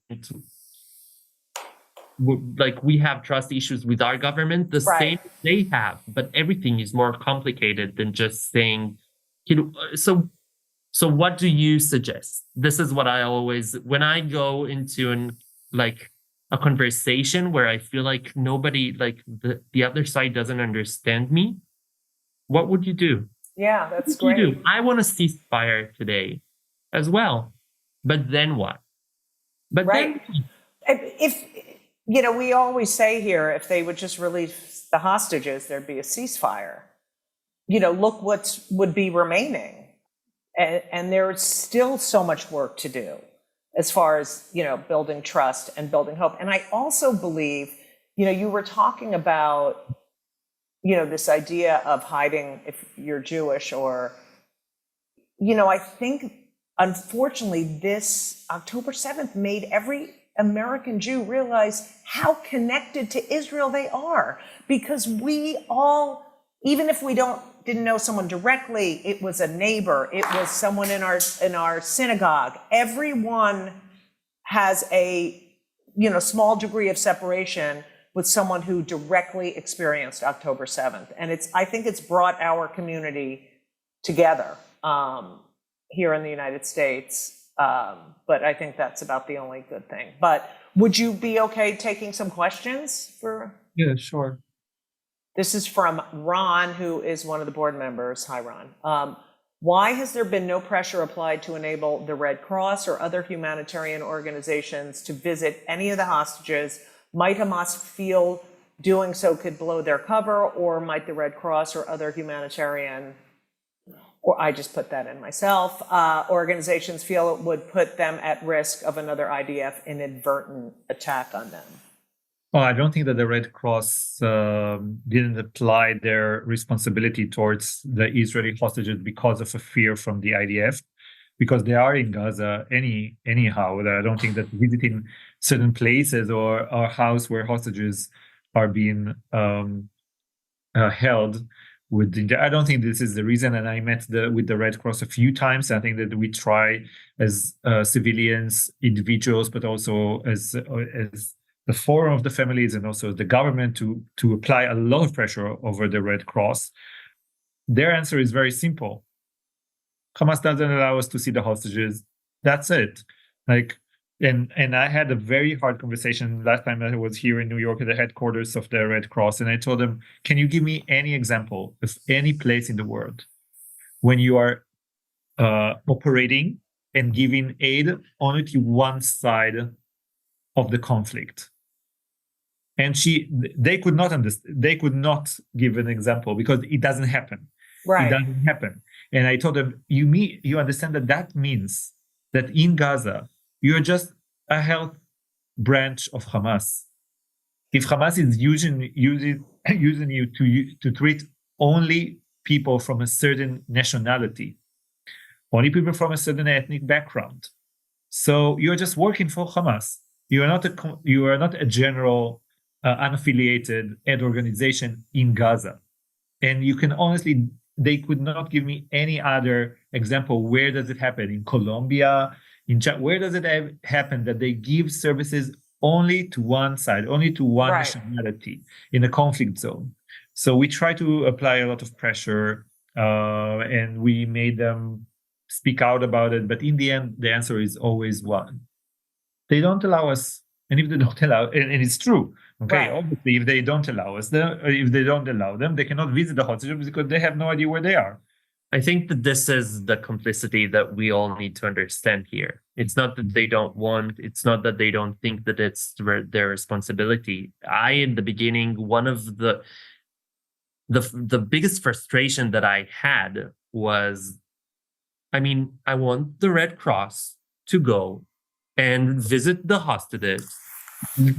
like we have trust issues with our government, the Right. same they have, but everything is more complicated than just saying, so what do you suggest? This is what I always, when I go into a conversation where I feel like nobody, like the other side doesn't understand me, what would you do? Yeah, that's What would great. you do? I want a ceasefire today as well. But then what? But Right. then If, we always say here, if they would just release the hostages, there'd be a ceasefire. Look what would be remaining. And there's still so much work to do as far as, building trust and building hope. And I also believe, you were talking about, this idea of hiding if you're Jewish or, I think, unfortunately, this October 7th made every American Jew realize how connected to Israel they are, because we all, even if we didn't know someone directly, it was a neighbor, it was someone in our synagogue. Everyone has a small degree of separation with someone who directly experienced October 7th, and I think it's brought our community together here in the United States. But I think that's about the only good thing. But would you be okay taking some questions for? Yeah, sure. This is from Ron, who is one of the board members. Hi, Ron. Why has there been no pressure applied to enable the Red Cross or other humanitarian organizations to visit any of the hostages? Might Hamas feel doing so could blow their cover, or might the Red Cross or other humanitarian, or I just put that in myself, organizations feel it would put them at risk of another IDF inadvertent attack on them? Well, I don't think that the Red Cross didn't apply their responsibility towards the Israeli hostages because of a fear from the IDF, because they are in Gaza anyhow. I don't think that visiting certain places or a house where hostages are being held I don't think this is the reason. And I met with the Red Cross a few times. I think that we try as civilians, individuals, but also as the forum of the families and also the government to apply a lot of pressure over the Red Cross. Their answer is very simple. Hamas doesn't allow us to see the hostages. That's it. And I had a very hard conversation last time I was here in New York at the headquarters of the Red Cross, and I told them, can you give me any example of any place in the world when you are operating and giving aid only to one side of the conflict? And they could not understand. They could not give an example because it doesn't happen. Right. It doesn't happen. And I told them, you understand that means that in Gaza, you're just a health branch of Hamas. If Hamas is using you to treat only people from a certain nationality, only people from a certain ethnic background, so you're just working for Hamas. You are not a general, unaffiliated aid organization in Gaza, and you can honestly. They could not give me any other example. Where does it happen? In Colombia? Where does it happen that they give services only to one side, only to one nationality in a conflict zone? So we try to apply a lot of pressure, and we made them speak out about it. But in the end, the answer is always one. They don't allow us. And if they don't allow, and it's true, okay, obviously, if they don't allow us, if they don't allow them, they cannot visit the hostages because they have no idea where they are. I think that this is the complicity that we all need to understand here. It's not that they don't want, it's not that they don't think that it's their responsibility. In the beginning, one of the biggest frustration that I had was, I want the Red Cross to go and visit the hostages,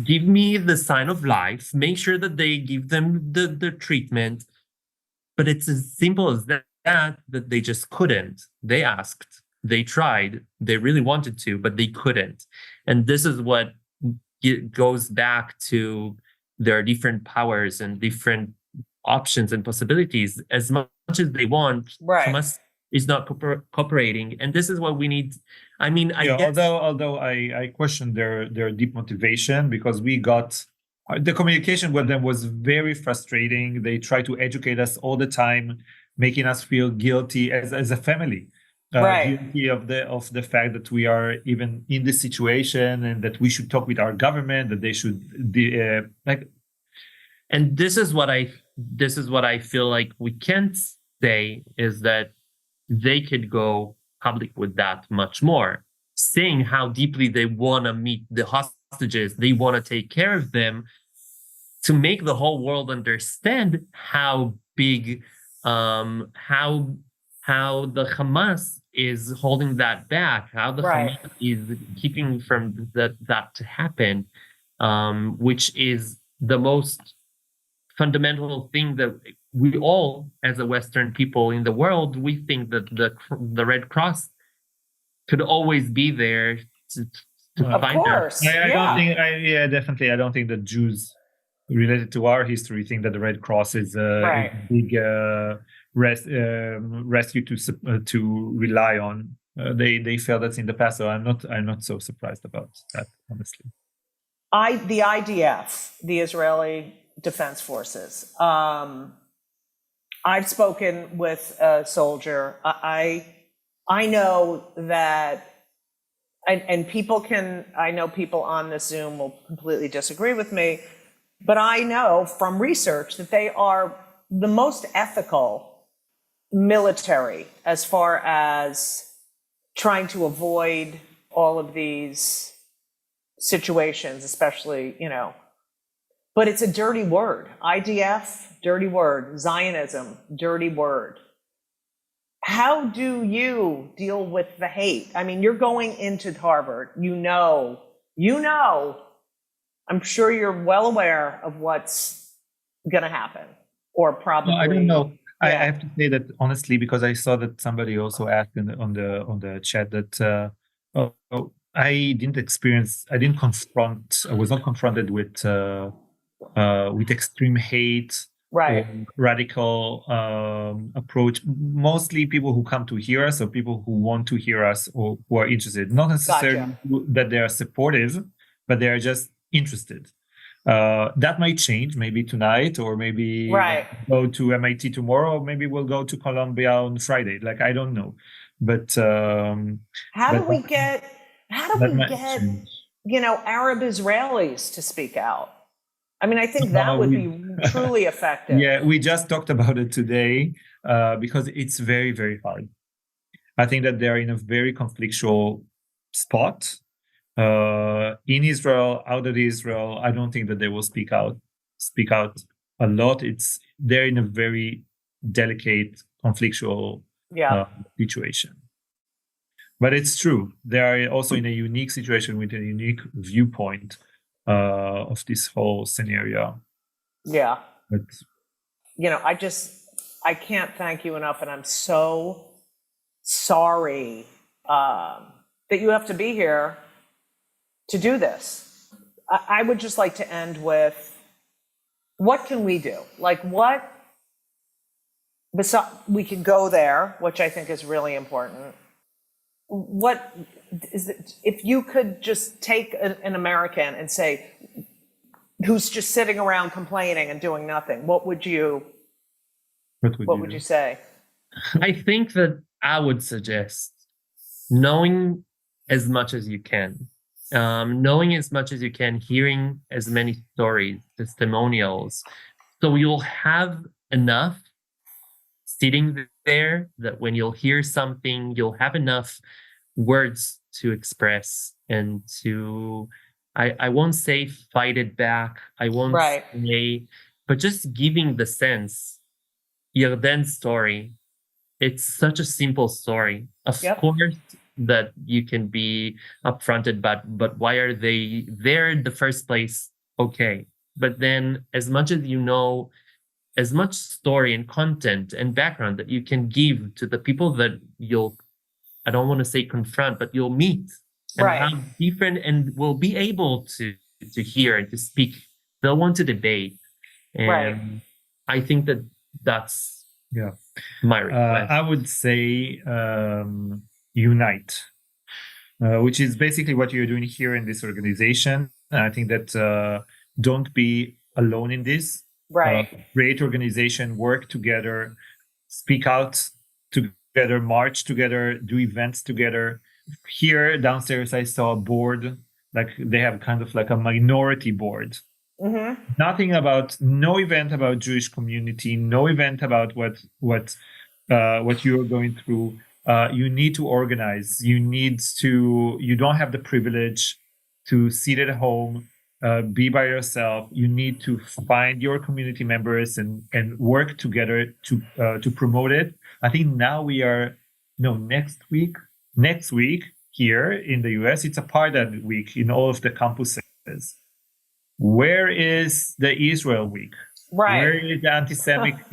give me the sign of life, make sure that they give them the treatment. But it's as simple as that they just couldn't. They asked, they tried, they really wanted to, but they couldn't. And this is what goes back to there are different powers and different options and possibilities. As much as they want, Hamas is not cooperating, and this is what we need. I guess, although I question their deep motivation, because we got the communication with them was very frustrating. They try to educate us all the time, making us feel guilty as a family, guilty of the fact that we are even in this situation and that we should talk with our government, that they should And this is what I feel like we can't say is that they could go public with that much more, saying how deeply they want to meet the hostages, they want to take care of them, to make the whole world understand how big, how the Hamas is holding that back, how the Hamas is keeping from that to happen, which is the most fundamental thing that we all, as a Western people in the world, we think that the Red Cross could always be there to find them. Definitely. I don't think that Jews related to our history think that the Red Cross is a big rescue to rely on. They felt that's in the past, so I'm not so surprised about that, honestly. The IDF, the Israeli Defense Forces. I've spoken with a soldier. I know that, and I know people on this Zoom will completely disagree with me, but I know from research that they are the most ethical military as far as trying to avoid all of these situations, especially, but it's a dirty word. IDF, dirty word. Zionism, dirty word. How do you deal with the hate? I mean, you're going into Harvard. You know, I'm sure you're well aware of what's going to happen, or probably. I don't know. Yeah. I have to say that honestly, because I saw that somebody also asked on the chat that I was not confronted with extreme hate, or radical approach. Mostly people who come to hear us, or people who want to hear us, or who are interested. Not necessarily that they are supportive, but they are just interested. That might change, maybe tonight, or maybe go to MIT tomorrow, or maybe we'll go to Columbia on Friday. Like, I don't know. But how do we get Arab Israelis to speak out? I mean, I think that would be truly effective. Yeah, we just talked about it today because it's very, very hard. I think that they're in a very conflictual spot. In Israel, out of Israel, I don't think that they will speak out a lot. They're in a very delicate, conflictual situation. But it's true. They are also in a unique situation with a unique viewpoint of this whole scenario. Yeah. But, I can't thank you enough, and I'm so sorry that you have to be here to do this. I would just like to end with, what can we do? Like, we can go there, which I think is really important. What is it, if you could just take an American and say, who's just sitting around complaining and doing nothing, what would you say? I think that I would suggest knowing as much as you can. Knowing as much as you can, hearing as many stories, testimonials. So you'll have enough sitting there that when you'll hear something, you'll have enough words to express and to, I won't say fight it back. I won't say, but just giving the sense, Yarden's story, it's such a simple story. Of course, that you can be upfronted, but why are they there in the first place? Okay. But then as much as you know, as much story and content and background that you can give to the people that you'll, I don't want to say confront, but you'll meet and have different and will be able to hear and to speak. They'll want to debate. And I think that that's my request. I would say unite, which is basically what you're doing here in this organization. And I think that don't be alone in this. Create organization, work together, speak out together, march together, do events together. Here downstairs, I saw a board, like they have kind of like a minority board. Nothing about, no event about Jewish community, no event about what you're going through. You need to organize. You don't have the privilege to sit at home, be by yourself. You need to find your community members and work together to promote it. I think now next week here in the US, it's a Pardon Week in all of the campuses. Where is the Israel Week? Where is the anti-Semitic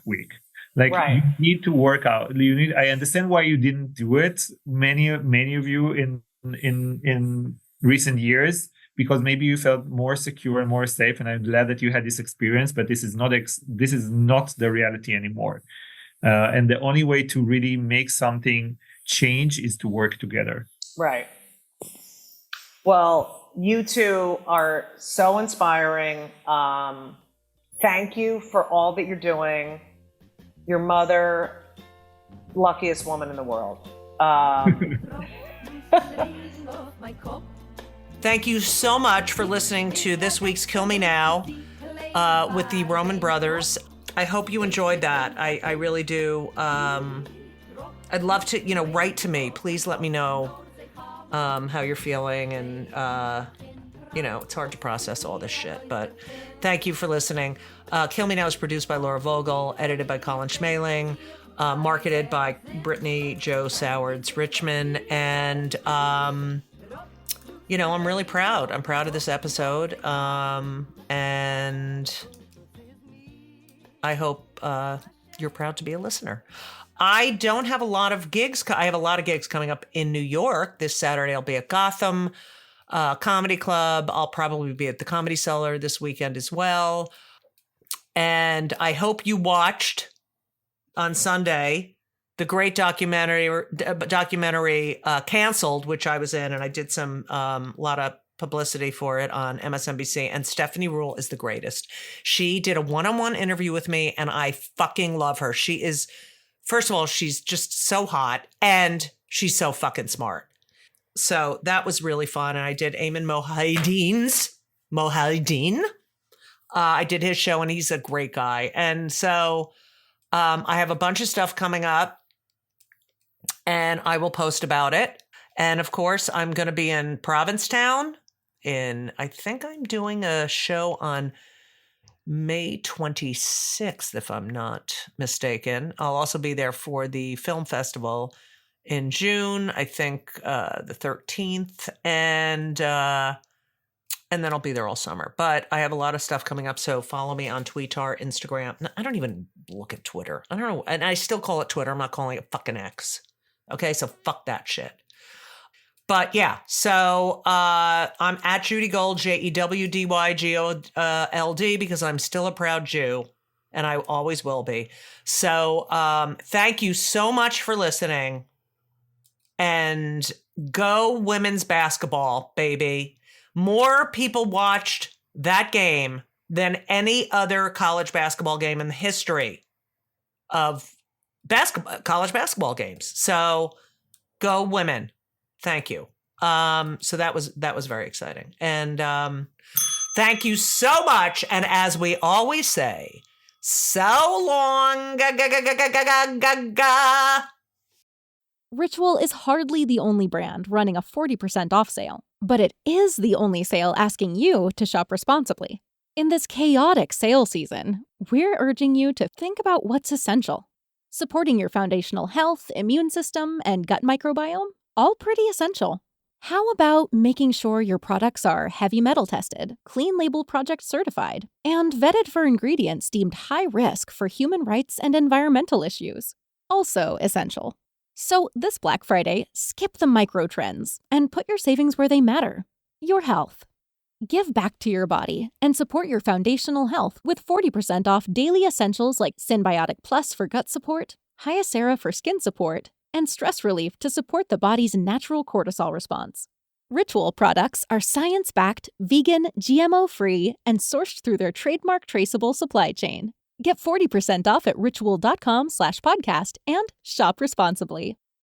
week? Like you need to work out. I understand why you didn't do it. Many of you in recent years, because maybe you felt more secure and more safe. And I'm glad that you had this experience. But this is not the reality anymore. And the only way to really make something change is to work together. Right. Well, you two are so inspiring. Thank you for all that you're doing. Your mother, luckiest woman in the world. Thank you so much for listening to this week's Kill Me Now with the Roman brothers. I hope you enjoyed that. I really do. I'd love to, write to me. Please let me know how you're feeling. And, it's hard to process all this shit. But thank you for listening. Kill Me Now is produced by Laura Vogel, edited by Colin Schmaling, marketed by Brittany Joe Sowards Richmond. And, I'm really proud. I'm proud of this episode. And I hope you're proud to be a listener. I don't have a lot of gigs. I have a lot of gigs coming up in New York. This Saturday, I'll be at Gotham Comedy Club. I'll probably be at the Comedy Cellar this weekend as well. And I hope you watched on Sunday the great documentary Canceled, which I was in, and I did some lot of publicity for it on MSNBC. And Stephanie Rule is the greatest. She did a one-on-one interview with me, and I fucking love her. She is, first of all, she's just so hot, and she's so fucking smart. So that was really fun. And I did Eamon Mohideen. I did his show, and he's a great guy. And so I have a bunch of stuff coming up, and I will post about it. And of course, I'm going to be in Provincetown I think I'm doing a show on May 26th, if I'm not mistaken. I'll also be there for the film festival in June, I think the 13th. And then I'll be there all summer. But I have a lot of stuff coming up, so follow me on Twitter, Instagram. I don't even look at Twitter. I don't know. And I still call it Twitter. I'm not calling it fucking X. Okay, so fuck that shit. But yeah, so I'm at Judy Gold, JEWDYGOLD, because I'm still a proud Jew, and I always will be. So thank you so much for listening. And go women's basketball, baby. More people watched that game than any other college basketball game in the history of college basketball games. So Go women. Thank you. So that was very exciting. And thank you so much. And as we always say, so long. Ritual is hardly the only brand running a 40% off sale, but it is the only sale asking you to shop responsibly. In this chaotic sale season, we're urging you to think about what's essential. Supporting your foundational health, immune system, and gut microbiome, all pretty essential. How about making sure your products are heavy metal tested, clean label project certified, and vetted for ingredients deemed high risk for human rights and environmental issues? Also essential. So this Black Friday, skip the micro trends and put your savings where they matter. Your health. Give back to your body and support your foundational health with 40% off daily essentials like Symbiotic Plus for gut support, Hyacera for skin support, and stress relief to support the body's natural cortisol response. Ritual products are science-backed, vegan, GMO-free, and sourced through their trademark traceable supply chain. Get 40% off at ritual.com/podcast and shop responsibly.